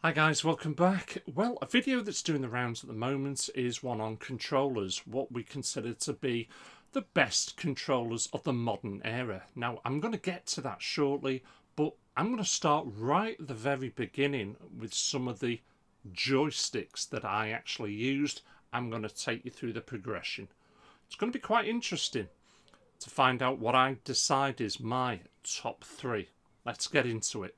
Hi guys, welcome back. Well, a video that's doing the rounds at the moment is one on controllers, what we consider to be the best controllers of the modern era. Now, I'm going to get to that shortly, but I'm going to start right at the very beginning with some of the joysticks that I actually used. I'm going to take you through the progression. It's going to be quite interesting to find out what I decide is my top three. Let's get into it.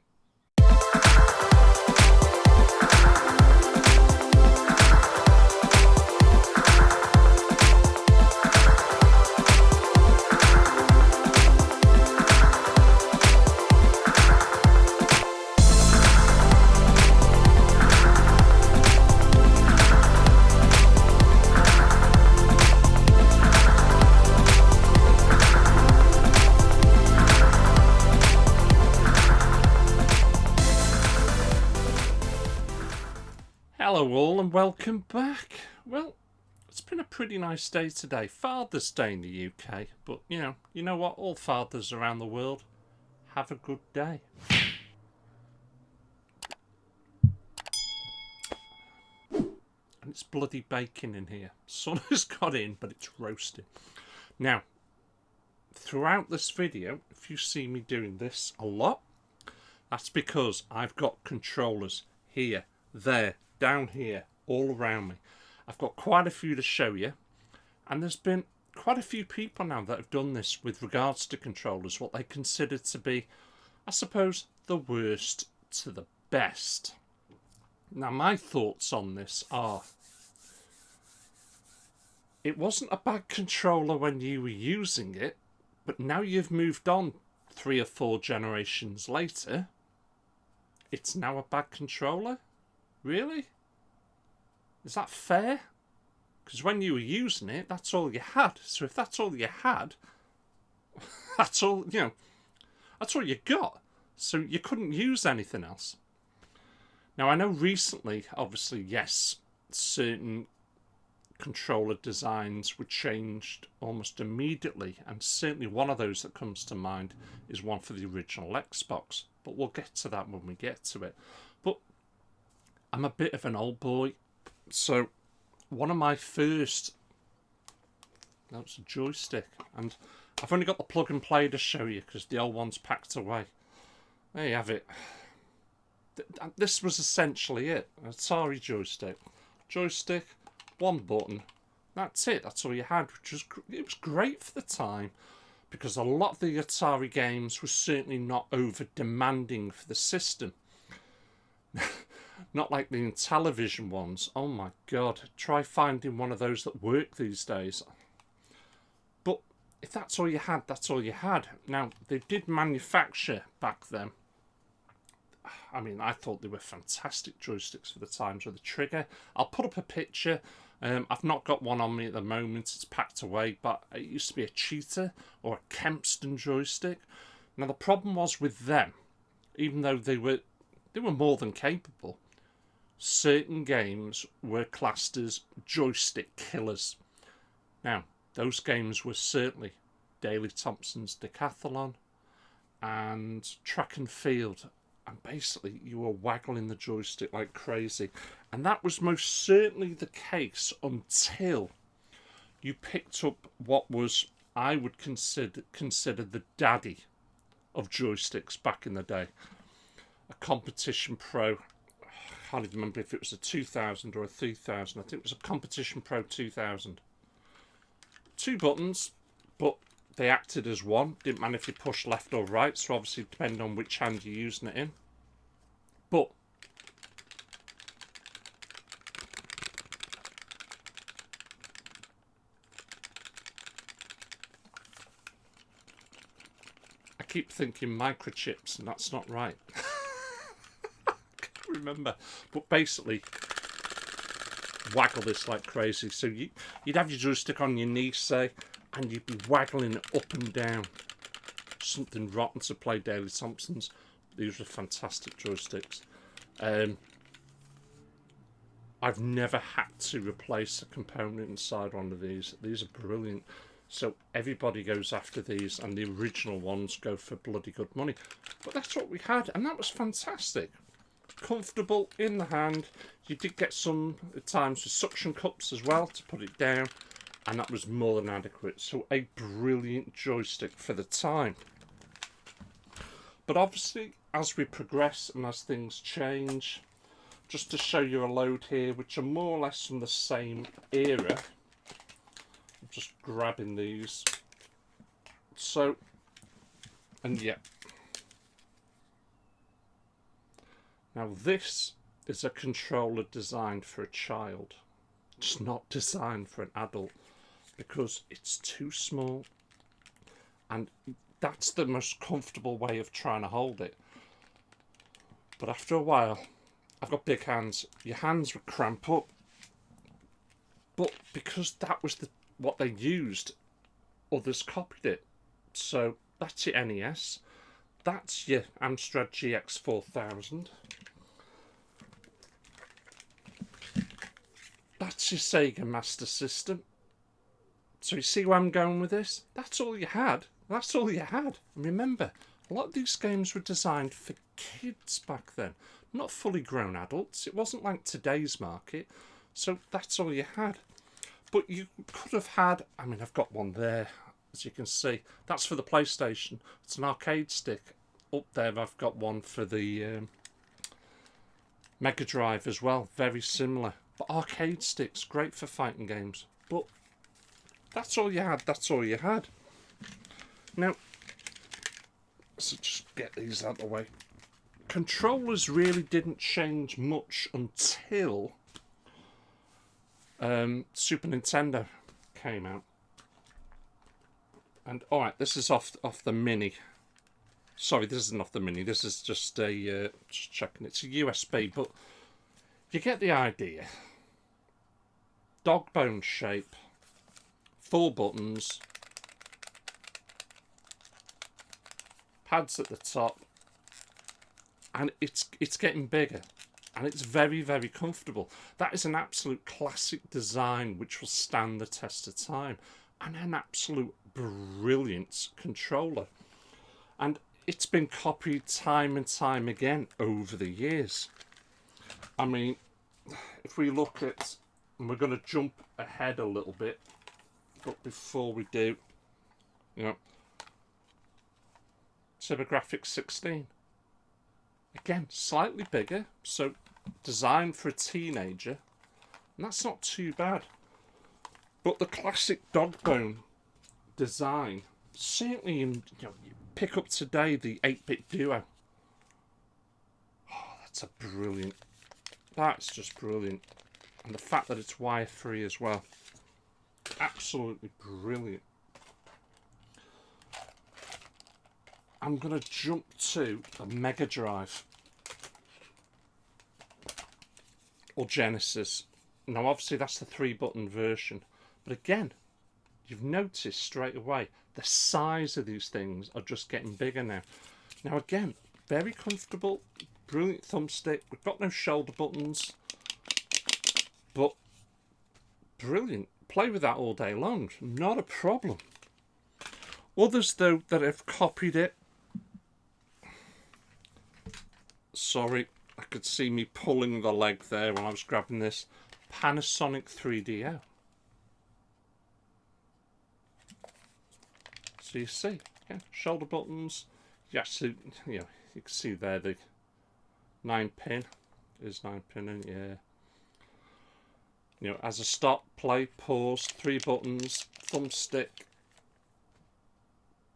Hello all and welcome back. Well, it's been a pretty nice day today. Father's Day in the UK, but you know what? All fathers around the world have a good day. And it's bloody baking in here. Sun has got in, but it's roasting. Now, throughout this video, if you see me doing this a lot, that's because I've got controllers here, there, down here, all around me. I've got quite a few to show you, and there's been quite a few people now that have done this with regards to controllers, what they consider to be, I suppose, the worst to the best. Now, my thoughts on this are, it wasn't a bad controller when you were using it, but now you've moved on 3 or 4 generations later, it's now a bad controller? Really? Is that fair? Because when you were using it, that's all you had. So if that's all you had, that's all, that's all you got. So you couldn't use anything else. Now, I know recently, obviously, yes, certain controller designs were changed almost immediately. And certainly one of those that comes to mind is one for the original Xbox. But we'll get to that when we get to it. But I'm a bit of an old boy, so one of my first, that's a joystick, and I've only got the plug and play to show you because the old one's packed away. There you have it. This was essentially it, an Atari joystick. Joystick, one button, that's it, that's all you had, it was great for the time because a lot of the Atari games were certainly not over demanding for the system. Not like the Intellivision ones. Oh my god, try finding one of those that work these days. But if that's all you had, that's all you had. Now, they did manufacture back then. I mean, I thought they were fantastic joysticks for the times with the trigger. I'll put up a picture. I've not got one on me at the moment, it's packed away, but it used to be a Cheetah or a Kempston joystick. Now, the problem was with them, even though they were more than capable, certain games were classed as joystick killers. Now, those games were certainly Daley Thompson's Decathlon and Track and Field. And basically, you were waggling the joystick like crazy. And that was most certainly the case until you picked up what was, I would consider the daddy of joysticks back in the day. A Competition Pro, I can't even remember if it was a 2000 or a 3000. I think it was a Competition Pro 2000. 2 buttons, but they acted as one. Didn't matter if you push left or right, so obviously depending on which hand you're using it in. But I keep thinking microchips, and that's not right. Remember, but basically waggle this like crazy. So you'd have your joystick on your knee, say, and you'd be waggling it up and down. Something rotten to play Daley Thompson's. These were fantastic joysticks. I've never had to replace a component inside one of these. These are brilliant. So everybody goes after these, and the original ones go for bloody good money. But that's what we had, and that was fantastic. comfortable in the hand. You did get some at times with suction cups as well to put it down, and that was more than adequate. So a brilliant joystick for the time. But obviously, as we progress and as things change, just to show you a load here, which are more or less from the same era. I'm just grabbing these. So, and yeah. Now this is a controller designed for a child. It's not designed for an adult because it's too small, and that's the most comfortable way of trying to hold it. But after a while, I've got big hands. Your hands would cramp up. But because that was what they used, others copied it. So that's your NES. That's your Amstrad GX 4000. That's your Sega Master System. So you see where I'm going with this? That's all you had. That's all you had. And remember, a lot of these games were designed for kids back then. Not fully grown adults. It wasn't like today's market. So that's all you had. But you could have had, I mean, I've got one there, as you can see. That's for the PlayStation. It's an arcade stick. Up there I've got one for the Mega Drive as well. Very similar. But arcade sticks, great for fighting games. But that's all you had. That's all you had. Now, so just get these out of the way. Controllers really didn't change much until Super Nintendo came out. And alright, this is off the Mini. Sorry, this isn't off the Mini. This is just a just checking. It's a USB, but you get the idea. Dog bone shape, 4 buttons, pads at the top. And it's getting bigger, and it's very, very comfortable. That is an absolute classic design which will stand the test of time, and an absolute brilliant controller. And it's been copied time and time again over the years. I mean, if we look at, and we're going to jump ahead a little bit, but before we do, you know, TurboGrafx 16. Again, slightly bigger, so designed for a teenager, and that's not too bad. But the classic dog bone design, certainly in, you pick up today the 8-bit Duo. Oh, that's a brilliant. That's just brilliant, and the fact that it's wire-free as well, absolutely brilliant. I'm going to jump to a Mega Drive or Genesis. Now obviously that's the 3-button version, but again, you've noticed straight away the size of these things are just getting bigger now. Now again, very comfortable, brilliant thumbstick. We've got no shoulder buttons, but brilliant. Play with that all day long, not a problem. Others though that have copied it, sorry, I could see me pulling the leg there when I was grabbing this. Panasonic 3DO. So you see, yeah, shoulder buttons. Yes, you know, you can see there the 9-pin is 9-pin, and yeah. You know, as a stop, play, pause, 3 buttons, thumbstick.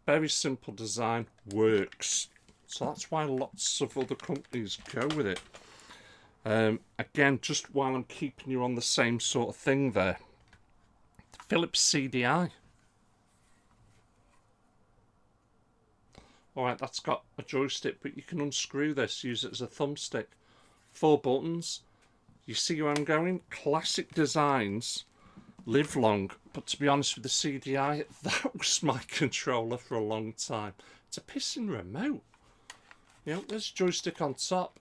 Very simple design, works. So that's why lots of other companies go with it. Again, just while I'm keeping you on the same sort of thing there, Philips CDI. Alright, that's got a joystick, but you can unscrew this, use it as a thumbstick. 4 buttons. You see where I'm going? Classic designs live long, but to be honest with the CDI, that was my controller for a long time. It's a pissing remote. You know, there's a joystick on top.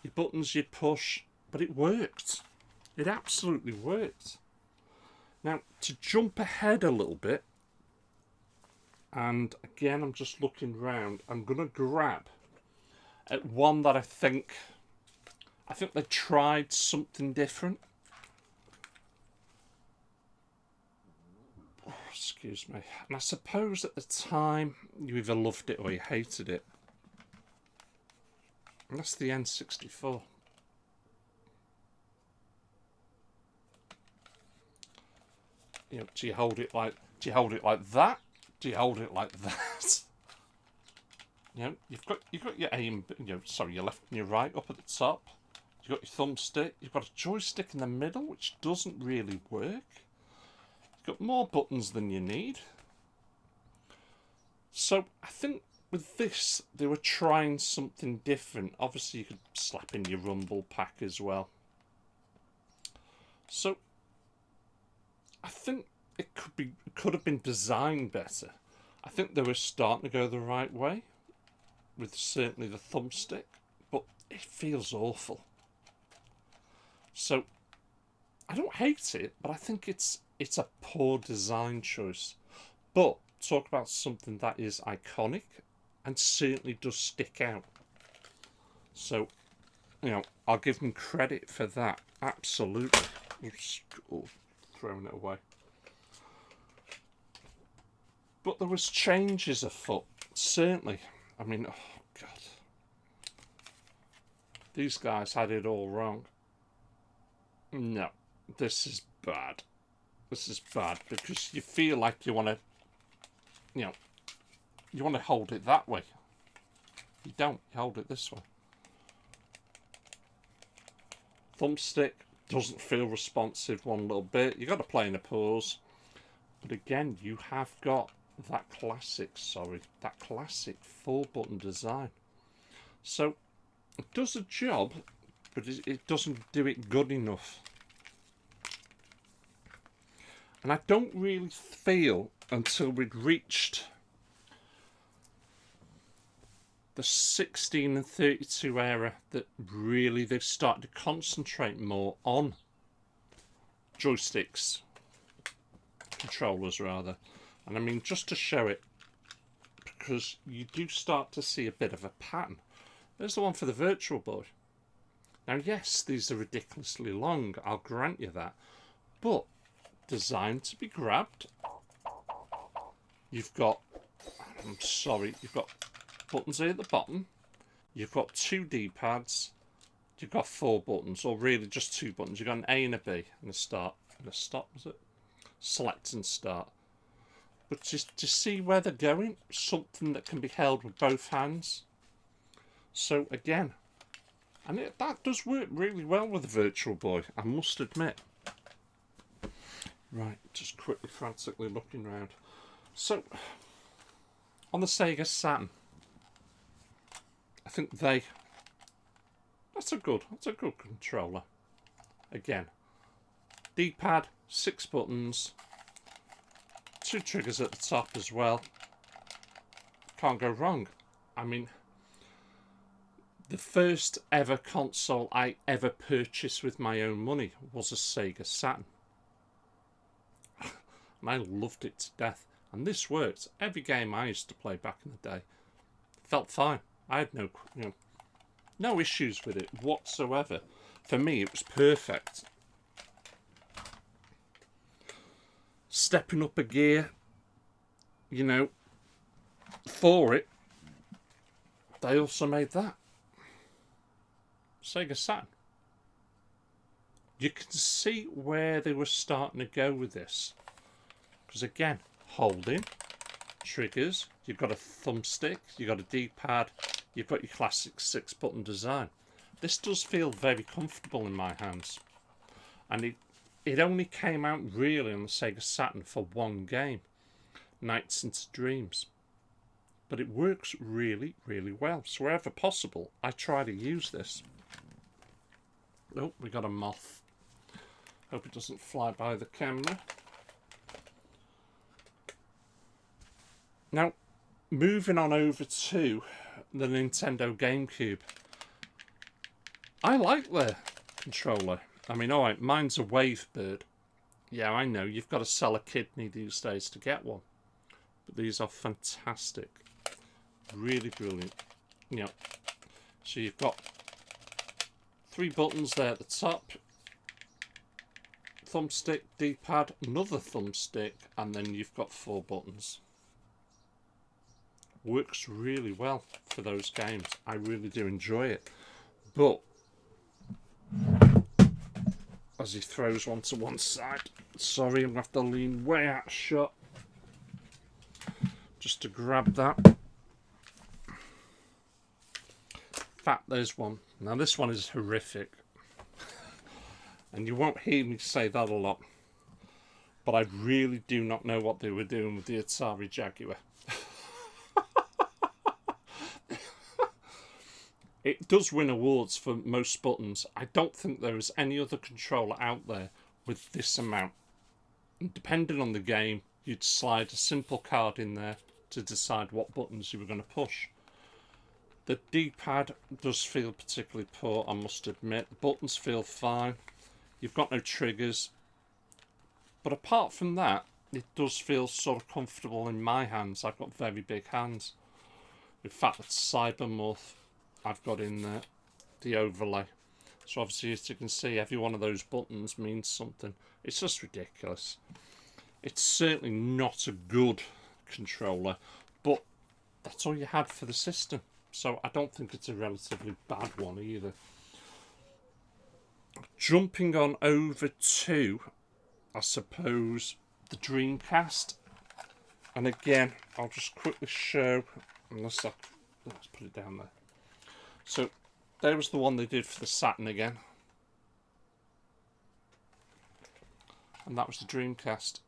Your buttons you'd push, but it worked. It absolutely worked. Now, to jump ahead a little bit, and again, I'm just looking round, I'm going to grab One that I think they tried something different. Oh, excuse me. And I suppose at the time you either loved it or you hated it. And that's the N64. You know, do you hold it like that? Do you hold it like that? You know, you've got your aim, your left and your right up at the top. You've got your thumbstick. You've got a joystick in the middle, which doesn't really work. You've got more buttons than you need. So I think with this, they were trying something different. Obviously, you could slap in your rumble pack as well. So I think it could have been designed better. I think they were starting to go the right way with certainly the thumbstick, but it feels awful. So I don't hate it, but I think it's a poor design choice. But talk about something that is iconic and certainly does stick out. So, you know, I'll give them credit for that. Absolutely. Oh, throwing it away. But there was changes afoot, certainly. I mean, oh God. These guys had it all wrong. No, this is bad. This is bad because you feel like you want to, you want to hold it that way. You don't. You hold it this way. Thumbstick doesn't feel responsive one little bit. You've got to play in a pause. But again, you have got that classic 4-button design. So it does a job, but it doesn't do it good enough. And I don't really feel until we'd reached the 16 and 32 era that really they've started to concentrate more on joysticks, controllers rather. And I mean, just to show it, because you do start to see a bit of a pattern. There's the one for the Virtual Boy. Now, yes, these are ridiculously long, I'll grant you that. But designed to be grabbed. You've got, you've got buttons here at the bottom. You've got 2 D-pads. You've got 4 buttons, or really just 2 buttons. You've got an A and a B, and a start, and a stop, was it? Select and start. But just to see where they're going, something that can be held with both hands. So again, and that does work really well with the Virtual Boy, I must admit. Right, just quickly, frantically looking around. So, on the Sega Saturn, I think that's a good controller. Again, D-pad, 6 buttons, 2 triggers at the top as well. Can't go wrong. I mean, the first ever console I ever purchased with my own money was a Sega Saturn. And I loved it to death. And this worked. Every game I used to play back in the day felt fine. I had no issues with it whatsoever. For me, it was perfect. Stepping up a gear, for it, they also made that. Sega Saturn. You can see where they were starting to go with this. Because again, holding, triggers, you've got a thumbstick, you've got a D-pad, you've got your classic 6-button design. This does feel very comfortable in my hands. And it only came out really on the Sega Saturn for one game, Nights into Dreams. But it works really, really well. So wherever possible, I try to use this. Oh, we got a moth. Hope it doesn't fly by the camera. Now, moving on over to the Nintendo GameCube. I like the controller. I mean, alright, mine's a Wavebird. Yeah, I know, you've got to sell a kidney these days to get one. But these are fantastic. Really brilliant. So you've got 3 buttons there at the top. Thumbstick, D-pad, another thumbstick, and then you've got 4 buttons. Works really well for those games. I really do enjoy it. But as he throws one to one side, sorry, I'm going to have to lean way out of shot just to grab that. In fact, there's one. Now this one is horrific. And you won't hear me say that a lot. But I really do not know what they were doing with the Atari Jaguar. It does win awards for most buttons. I don't think there is any other controller out there with this amount. And depending on the game, you'd slide a simple card in there to decide what buttons you were going to push. The D-pad does feel particularly poor, I must admit. The buttons feel fine. You've got no triggers. But apart from that, it does feel sort of comfortable in my hands. I've got very big hands. In fact, it's Cybermorph I've got in there, the overlay. So obviously, as you can see, every one of those buttons means something. It's just ridiculous. It's certainly not a good controller, but that's all you had for the system. So I don't think it's a relatively bad one either. Jumping on over to, I suppose, the Dreamcast. And again, I'll just quickly show, let's put it down there. So there was the one they did for the Saturn again. And that was the Dreamcast.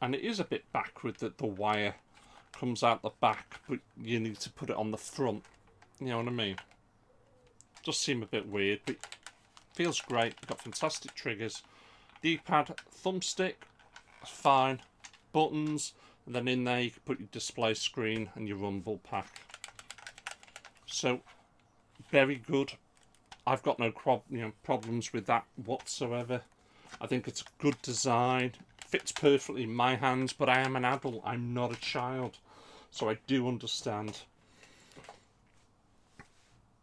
And it is a bit backward that the wire comes out the back, but you need to put it on the front. You know what I mean? Does seem a bit weird, but feels great. You've got fantastic triggers. D-pad, thumbstick, fine. Buttons, and then in there you can put your display screen and your rumble pack. So, very good. I've got no problems with that whatsoever. I think it's a good design. Fits perfectly in my hands, but I am an adult. I'm not a child. So I do understand.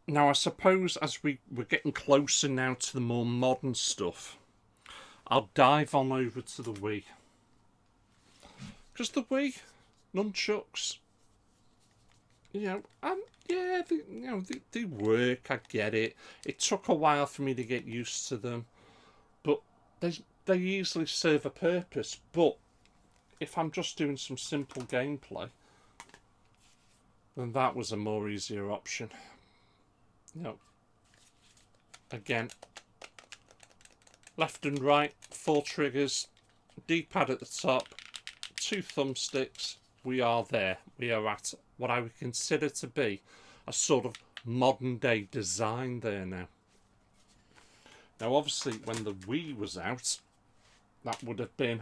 Now, I suppose as we're getting closer now to the more modern stuff, I'll dive on over to the Wii. Because the Wii, nunchucks, yeah, they work, I get it. It took a while for me to get used to them, but they easily serve a purpose. But if I'm just doing some simple gameplay, then that was a more easier option. Again, left and right, 4 triggers, D-pad at the top, 2 thumbsticks. We are there. We are at what I would consider to be a sort of modern day design there now. Now obviously when the Wii was out, that would have been,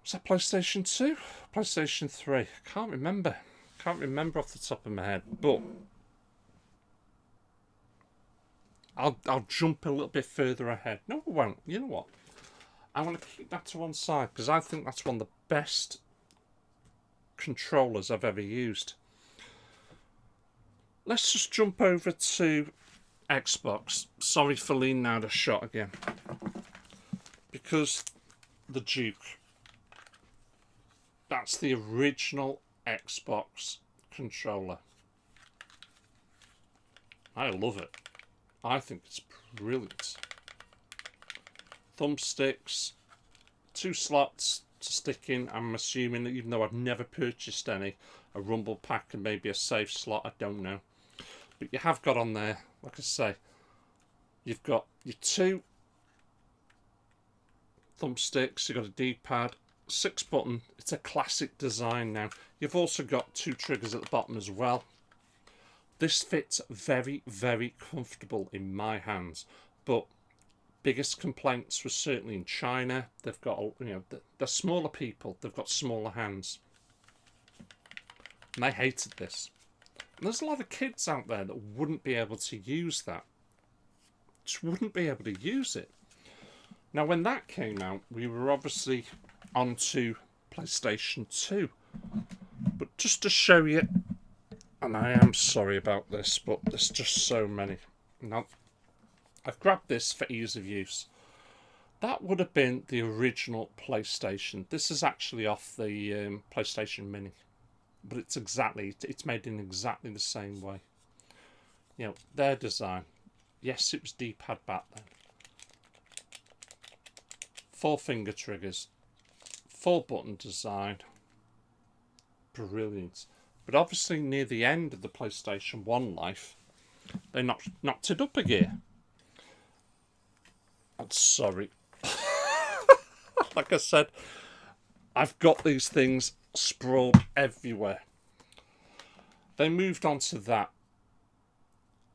was that PlayStation 2? PlayStation 3? I can't remember off the top of my head, but I'll jump a little bit further ahead. No, I won't. You know what? I'm going to keep that to one side because I think that's one of the best controllers I've ever used. Let's just jump over to Xbox. Sorry for leaning out of shot again. Because the Duke. That's the original Xbox controller. I love it. I think it's brilliant. Thumbsticks, 2 slots to stick in. I'm assuming that, even though I've never purchased any, a rumble pack and maybe a safe slot, I don't know. But you have got on there, like I say, you've got your 2 thumbsticks, you've got a D-pad, 6 button. It's a classic design now. You've also got 2 triggers at the bottom as well. This fits very, very comfortable in my hands. But biggest complaints were certainly in China. They've got, they're smaller people. They've got smaller hands. And they hated this. And there's a lot of kids out there that wouldn't be able to use that. Just wouldn't be able to use it. Now, when that came out, we were obviously onto PlayStation 2. But just to show you And I am sorry about this, but there's just so many. Now, I've grabbed this for ease of use. That would have been the original PlayStation. This is actually off the PlayStation Mini. But it's made in exactly the same way. You know, their design. Yes, it was D-pad back then. 4 finger triggers. 4 button design. Brilliant. But obviously near the end of the PlayStation 1 life, they knocked it up a gear. I'm sorry. Like I said, I've got these things sprawled everywhere. They moved on to that.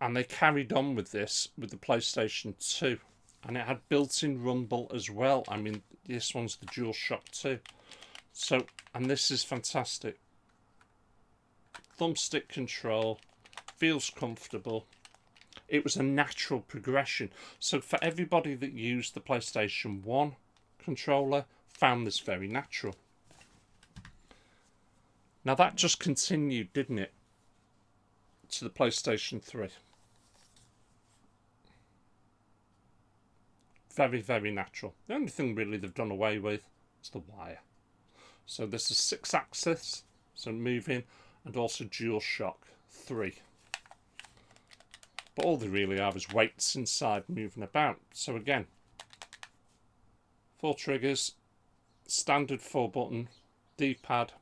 And they carried on with this with the PlayStation 2. And it had built-in rumble as well. I mean, this one's the DualShock 2. So, and this is fantastic. Thumbstick control. Feels comfortable. It was a natural progression. So for everybody that used the PlayStation 1 controller, found this very natural. Now that just continued, didn't it? To the PlayStation 3. Very, very natural. The only thing really they've done away with is the wire. So this is 6-axis, so moving, and also DualShock 3. But all they really are is weights inside moving about. So again, 4 triggers, standard 4 button, D-pad,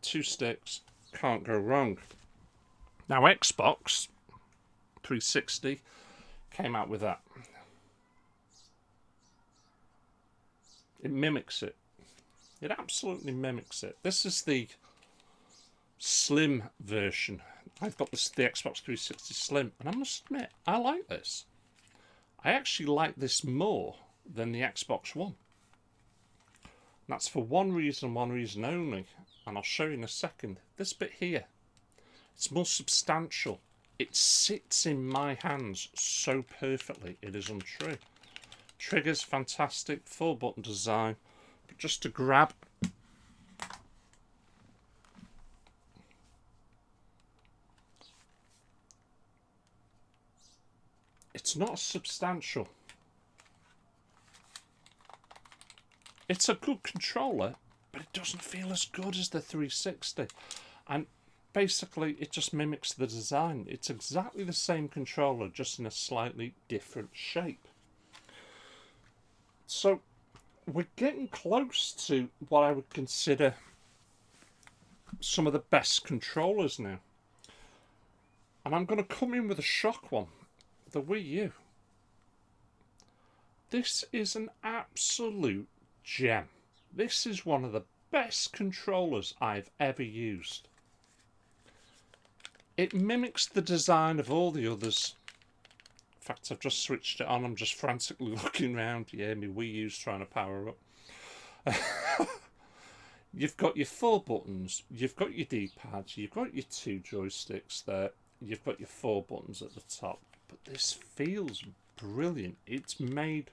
2 sticks, can't go wrong. Now Xbox 360 came out with that. It mimics it. It absolutely mimics it. This is the slim version. I've got the Xbox 360 Slim, and I must admit, I like this. I actually like this more than the Xbox One. And that's for one reason only, and I'll show you in a second. This bit here, it's more substantial. It sits in my hands so perfectly, it is untrue. Triggers, fantastic, 4-button design, but just to grab, it's not substantial. It's a good controller, but it doesn't feel as good as the 360. And basically, it just mimics the design. It's exactly the same controller, just in a slightly different shape. So, we're getting close to what I would consider some of the best controllers now. And I'm going to come in with a shock one. The Wii U. This is an absolute gem. This is one of the best controllers I've ever used. It mimics the design of all the others. In fact, I've just switched it on. I'm just frantically looking around. Yeah, my Wii U's trying to power up. You've got your 4 buttons. You've got your D-pads. You've got your 2 joysticks there. You've got your 4 buttons at the top. But this feels brilliant. It's made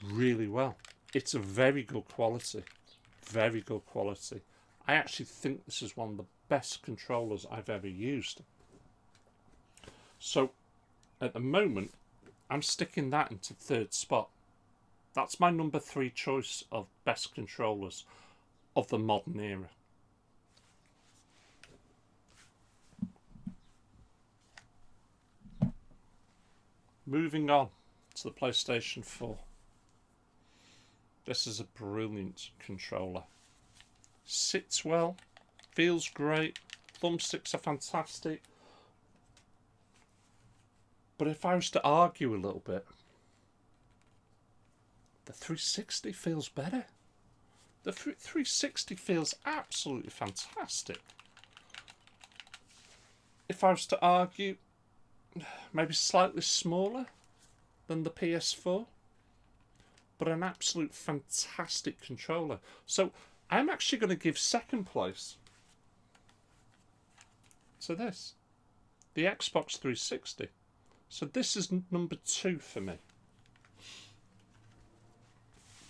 really well. It's a very good quality. Very good quality. I actually think this is one of the best controllers I've ever used. So, at the moment, I'm sticking that into 3rd spot. That's my number 3 choice of best controllers of the modern era. Moving on to the PlayStation 4. This is a brilliant controller. Sits well, feels great, thumbsticks are fantastic. But if I was to argue a little bit, the 360 feels better. The 360 feels absolutely fantastic. If I was to argue, maybe slightly smaller than the PS4, but an absolute fantastic controller. So I'm actually going to give 2nd place to this, the Xbox 360. So this is number 2 for me.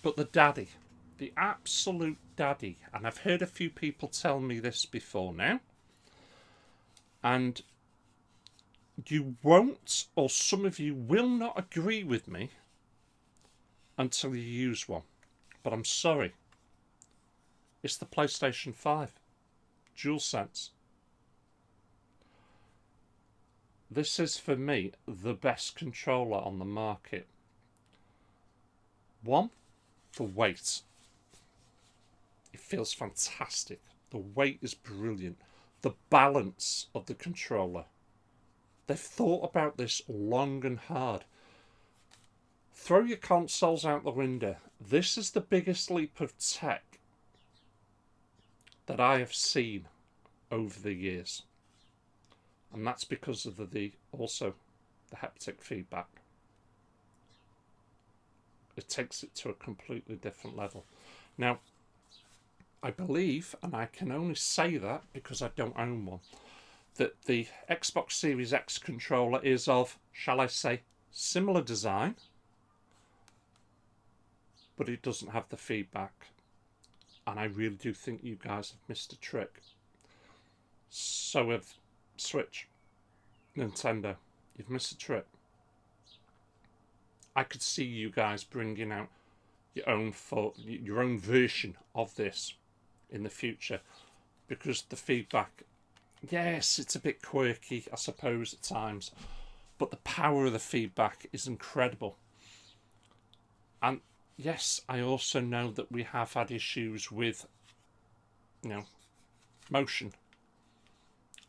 But the daddy, the absolute daddy, and I've heard a few people tell me this before now, And you won't, or some of you will not agree with me until you use one. But I'm sorry. It's the PlayStation 5 DualSense. This is, for me, the best controller on the market. One, the weight. It feels fantastic. The weight is brilliant. The balance of the controller. They've thought about this long and hard. Throw your consoles out the window. This is the biggest leap of tech that I have seen over the years. And that's because of the haptic feedback. It takes it to a completely different level. Now, I believe, and I can only say that because I don't own one, that the Xbox Series X controller is of, shall I say, similar design, but it doesn't have the feedback. And I really do think you guys have missed a trick. So have Switch, Nintendo. You've missed a trick. I could see you guys bringing out your own version of this in the future, because the feedback, yes, it's a bit quirky, I suppose, at times, but the power of the feedback is incredible. And yes, I also know that we have had issues with, motion.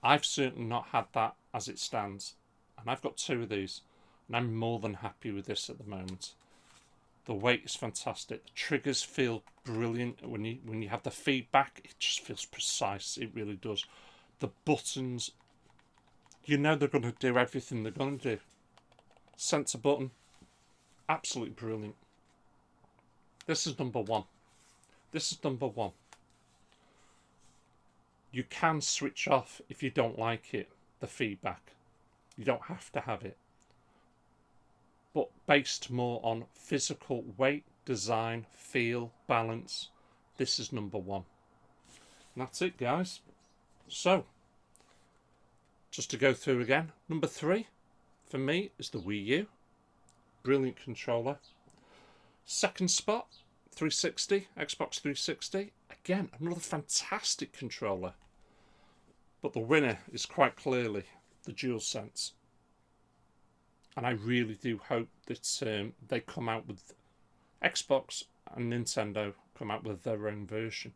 I've certainly not had that as it stands, and I've got two of these, and I'm more than happy with this at the moment. The weight is fantastic. The triggers feel brilliant when you have the feedback. It just feels precise. It really does. The buttons, they're going to do everything they're going to do. Center button, absolutely brilliant. This is number one. This is number one. You can switch off if you don't like it, the feedback. You don't have to have it. But based more on physical weight, design, feel, balance, this is number one. And that's it, guys. So, just to go through again, number 3 for me is the Wii U. Brilliant controller. Second spot, 360, Xbox 360. Again, another fantastic controller. But the winner is quite clearly the DualSense. And I really do hope that they come out with, Xbox and Nintendo come out with their own version,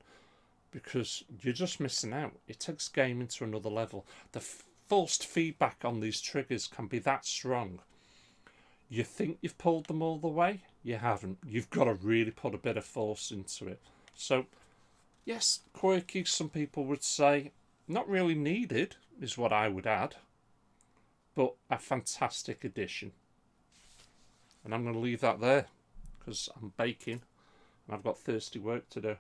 because you're just missing out. It takes gaming to another level. The forced feedback on these triggers can be that strong. You think you've pulled them all the way? You haven't. You've got to really put a bit of force into it. So, yes, quirky, some people would say. Not really needed, is what I would add. But a fantastic addition. And I'm going to leave that there, because I'm baking and I've got thirsty work to do.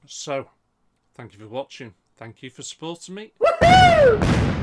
So, thank you for watching. Thank you for supporting me. Woohoo!